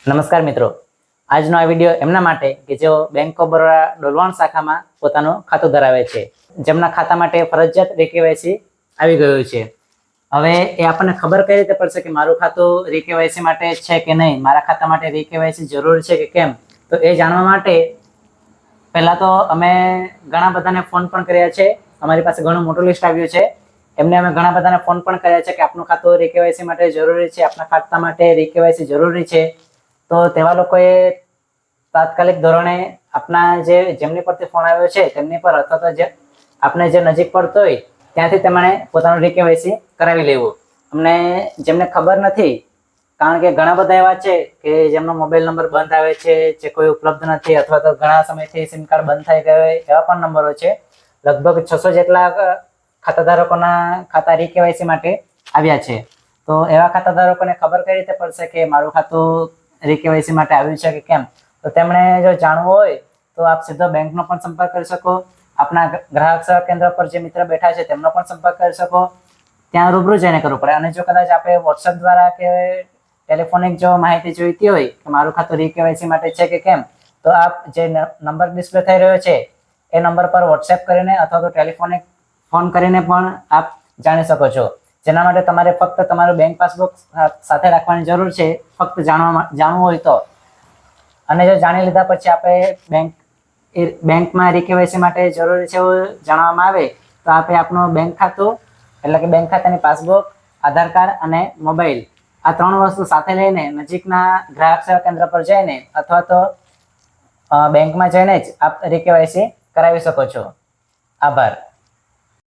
નમસ્કાર મિત્રો, આજનો આ વિડીયો એમના માટે કે જેઓ બેંક ઓફ બરોડા ડોલવણ શાખામાં પોતાનું ખાતું ધરાવે છે, જેમના ખાતા માટે ફરજિયાત રીકેવાયસી આવી ગયું છે. હવે એ આપણને ખબર કઈ રીતે પડશે કે મારું ખાતું રીકેવાયસી માટે છે કે નહીં, મારા ખાતા માટે રીકેવાયસી જરૂરી છે કે કેમ? તો એ જાણવા માટે પહેલા તો અમે ઘણા બધાને ફોન પણ કર્યા છે. અમારી પાસે ઘણું મોટું લિસ્ટ આવ્યું છે. એમને અમે ઘણા બધાને ફોન પણ કર્યા છે કે આપનું ખાતું રીકેવાયસી માટે જરૂરી છે, આપના ખાતા માટે રીકેવાયસી જરૂરી છે. તો તેવા લોકોએ તાત્કાલિક ધોરણે આપના જેમની પરથી ફોન આવ્યો છે તેમની પર અથવા તો જે આપને જે નજીક પડતો હોય ત્યાંથી તેમણે પોતાનું રીકેવાયસી કરાવી લેવું. અમને જેમને ખબર નથી, કારણ કે ઘણા બધા એવા છે કે જેમનો મોબાઈલ નંબર બંધ આવે છે, જે કોઈ ઉપલબ્ધ નથી અથવા તો ઘણા સમયથી સિમ કાર્ડ બંધ થઈ ગયો હોય એવા પણ નંબરો છે. લગભગ 600 જેટલા ખાતા ધારકોના ખાતા રીકેવાયસી માટે આવ્યા છે. તો એવા ખાતા ધારકોને ખબર કઈ રીતે પડશે કે મારું ખાતું રીકેવાયસી માટે આવ્યું છે કે કેમ? તો તેમણે જો જાણવું હોય તો આપ સીધો બેંકનો પણ સંપર્ક કરી શકો. આપના ગ્રાહક સેવા કેન્દ્ર પર જે મિત્ર બેઠા છે તેમનો પણ સંપર્ક કરી શકો. ત્યાં રૂબરૂ જઈને કરવું પડે. અને જો કદાચ આપણે વોટ્સએપ દ્વારા કે ટેલિફોનિક જો માહિતી જોઈતી હોય કે મારું ખાતું રીકેવાયસી માટે છે કે કેમ, તો આપ જે નંબર ડિસ્પ્લે થઈ રહ્યો છે એ નંબર પર વોટ્સએપ કરીને અથવા તો ટેલિફોનિક ફોન કરીને પણ આપ જાણી શકો છો. જેના માટે તમારે ફક્ત તમારું બેંક પાસબુક સાથે રાખવાની જરૂર છે, ફક્ત જાણવું હોય તો. અને જો જાણી લીધા પછી આપણે બેંકમાં રીકેવાયસી માટે જરૂરી છે એવું જાણવામાં આવે તો આપણે આપનું બેંક ખાતું એટલે કે બેંક ખાતાની પાસબુક, આધાર કાર્ડ અને મોબાઈલ, આ 3 વસ્તુ સાથે લઈને નજીકના ગ્રાહક સેવા કેન્દ્ર પર જઈને અથવા તો બેંકમાં જઈને જ આપ રીકેવાયસી કરાવી શકો છો. આભાર.